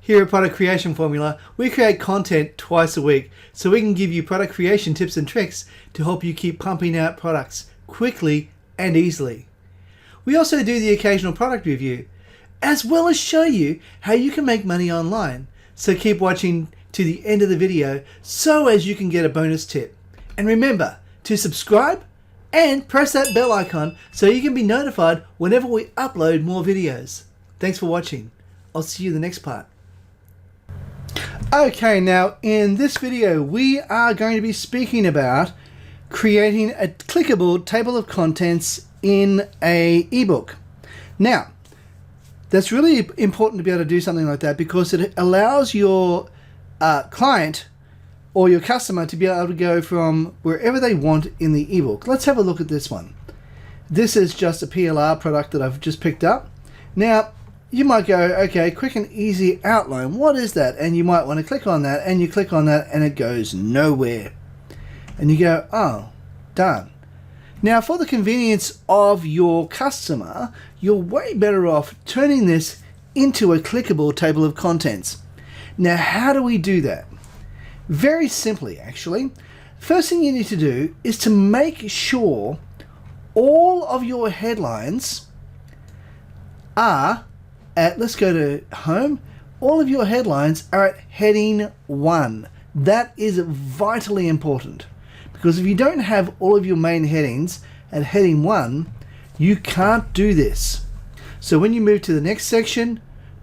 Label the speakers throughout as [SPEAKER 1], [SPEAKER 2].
[SPEAKER 1] Here at Product Creation Formula, we create content twice a week so we can give you product creation tips and tricks to help you keep pumping out products quickly and easily. We also do the occasional product review, as well as show you how you can make money online. So keep watching to the end of the video so as you can get a bonus tip. And remember to subscribe and press that bell icon so you can be notified whenever we upload more videos. Thanks for watching. I'll see you in the next part. Okay, now in this video we are going to be speaking about creating a clickable table of contents in an ebook. Now, that's really important to be able to do something like that because it allows your client or your customer to be able to go from wherever they want in the ebook. Let's have a look at this one. This is just a PLR product that I've just picked up. Now, you might go, okay, quick and easy outline. What is that? And you might want to click on that, and you click on that, and it goes nowhere. And you go, oh, darn. Now, for the convenience of your customer, you're way better off turning this into a clickable table of contents. Now, how do we do that? Very simply, actually. First thing you need to do is to make sure all of your headlines are at, let's go to home, all of your headlines are at heading 1. That is vitally important because if you don't have all of your main headings at heading 1, you can't do this. So when you move to the next section,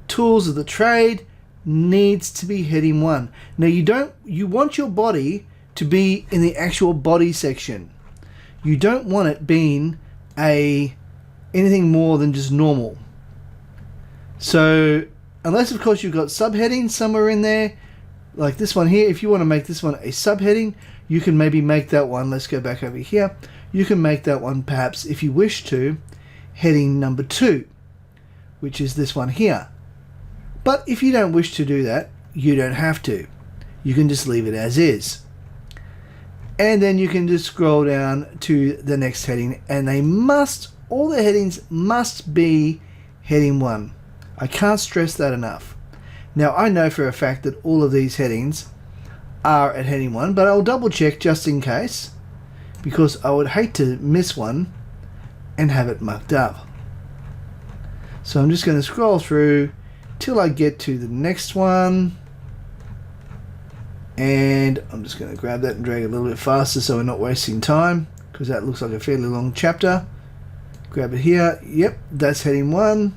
[SPEAKER 1] tools of the trade needs to be heading 1. Now you want your body to be in the actual body section. You don't want it being anything more than just normal. So unless of course you've got subheadings somewhere in there, like this one here, if you want to make this one a subheading, you can maybe make that one, let's go back over here, you can make that one perhaps, if you wish to, heading number 2, which is this one here. But if you don't wish to do that, you don't have to. You can just leave it as is. And then you can just scroll down to the next heading, and all the headings must be heading 1. I can't stress that enough. Now I know for a fact that all of these headings are at heading 1, but I'll double check just in case because I would hate to miss one and have it mucked up. So I'm just going to scroll through till I get to the next one, and I'm just going to grab that and drag it a little bit faster so we're not wasting time because that looks like a fairly long chapter. Grab it here. Yep, that's heading 1.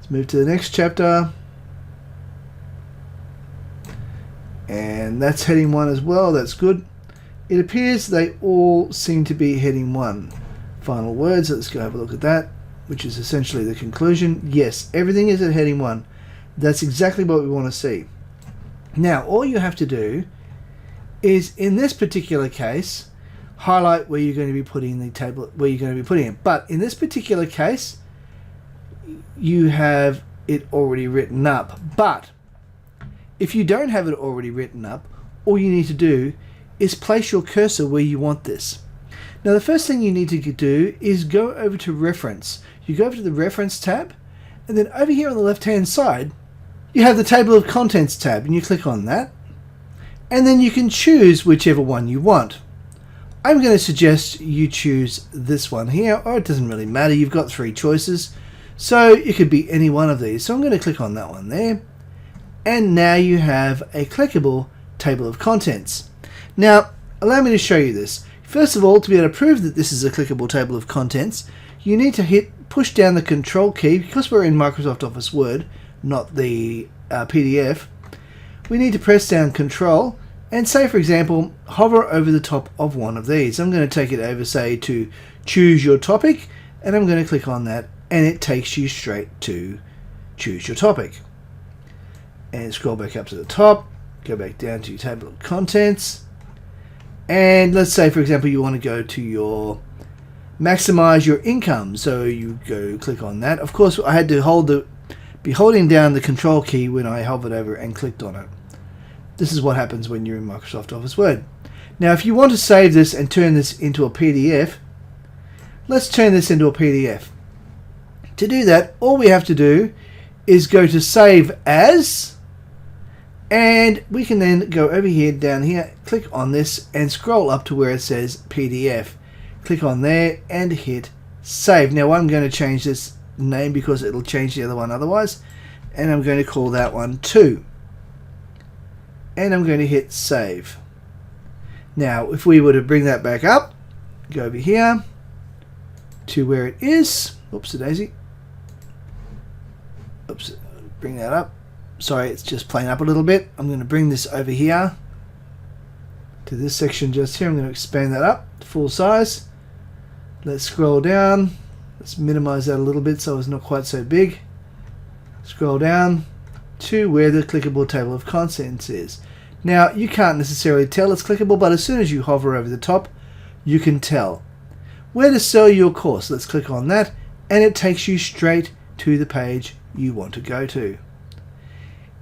[SPEAKER 1] Move to the next chapter, and that's heading 1 as well. That's good. It appears they all seem to be heading 1. Final words, let's go have a look at that, which is essentially the conclusion. Yes, everything is at heading 1. That's exactly what we want to see. Now all you have to do is, in this particular case, highlight where you're going to be putting the table, where you're going to be putting it. But in this particular case, you have it already written up. But if you don't have it already written up, all you need to do is place your cursor where you want this. Now the first thing you need to do is go over to reference. You go over to the reference tab, and then over here on the left hand side you have the table of contents tab, and you click on that, and then you can choose whichever one you want. I'm going to suggest you choose this one here, or it doesn't really matter, you've got 3 choices. So it could be any one of these. So I'm going to click on that one there. And now you have a clickable table of contents. Now, allow me to show you this. First of all, to be able to prove that this is a clickable table of contents, you need to push down the control key. Because we're in Microsoft Office Word, not the PDF, we need to press down control and say, for example, hover over the top of one of these. I'm going to take it over, say, to choose your topic, and I'm going to click on that. And it takes you straight to choose your topic. And scroll back up to the top, go back down to your table of contents, and let's say, for example, you want to go to your maximize your income. So you go click on that. Of course, I had to be holding down the control key when I hovered over and clicked on it. This is what happens when you're in Microsoft Office Word. Now, if you want to save this and turn this into a PDF, let's turn this into a PDF. To do that, all we have to do is go to Save As, And we can then go over here, down here, click on this and scroll up to where it says PDF. Click on there and hit save. Now I'm going to change this name because it'll change the other one otherwise. And I'm going to call that one 2. And I'm going to hit save. Now if we were to bring that back up, go over here to where it is. Oops, a daisy. Oops, bring that up. Sorry, it's just playing up a little bit. I'm going to bring this over here to this section just here. I'm going to expand that up to full size. Let's scroll down. Let's minimize that a little bit so it's not quite so big. Scroll down to where the clickable table of contents is. Now, you can't necessarily tell it's clickable, but as soon as you hover over the top, you can tell. Where to sell your course. Let's click on that, and it takes you straight to the page you want to go to.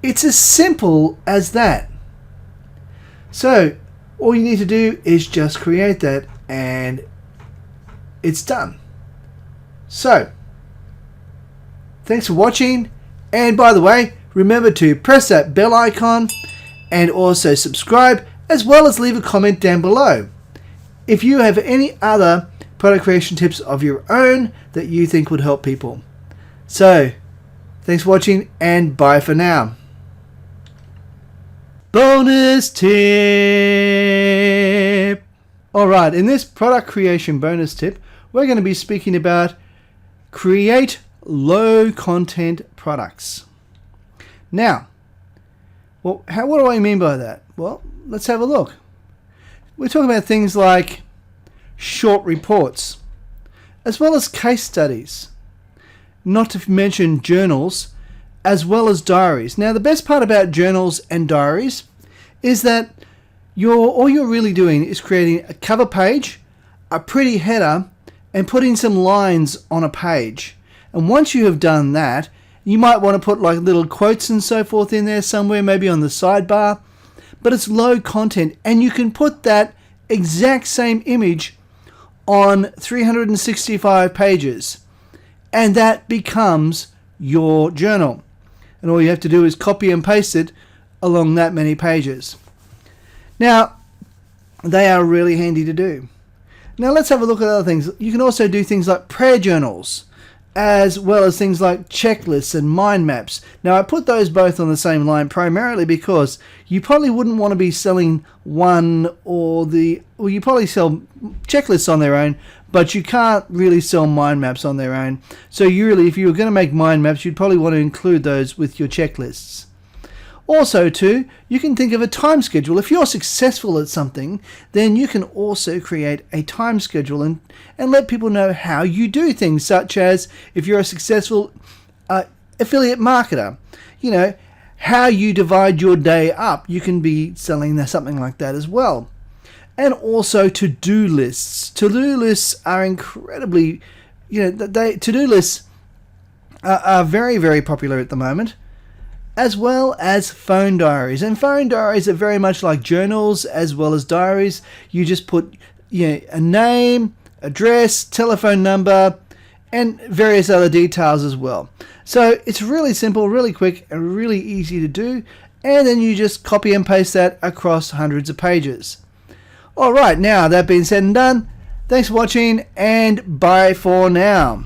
[SPEAKER 1] It's as simple as that. So all you need to do is just create that and it's done. So thanks for watching, and by the way, remember to press that bell icon and also subscribe, as well as leave a comment down below if you have any other product creation tips of your own that you think would help people. So thanks for watching, and bye for now. Bonus tip. Alright, in this product creation bonus tip, we're going to be speaking about create low content products. Now, what do I mean by that? Well, let's have a look. We're talking about things like short reports, as well as case studies, not to mention journals, as well as diaries. Now, the best part about journals and diaries is that all you're really doing is creating a cover page, a pretty header, and putting some lines on a page. And once you have done that, you might want to put like little quotes and so forth in there somewhere, maybe on the sidebar. But it's low content, and you can put that exact same image on 365 pages, and that becomes your journal. And all you have to do is copy and paste it along that many pages. Now, they are really handy to do. Now let's have a look at other things. You can also do things like prayer journals, as well as things like checklists and mind maps. Now I put those both on the same line primarily because you probably wouldn't want to be selling one or you probably sell checklists on their own, but you can't really sell mind maps on their own. So if you were going to make mind maps, you'd probably want to include those with your checklists. Also too, you can think of a time schedule. If you're successful at something, then you can also create a time schedule and let people know how you do things, such as if you're a successful affiliate marketer, how you divide your day up. You can be selling something like that as well. And also to-do lists. To-do lists are incredibly, to-do lists are very, very popular at the moment, as well as phone diaries. And phone diaries are very much like journals as well as diaries. You just put a name, address, telephone number, and various other details as well. So it's really simple, really quick, and really easy to do. And then you just copy and paste that across hundreds of pages. Alright, now that being said and done, thanks for watching, and bye for now.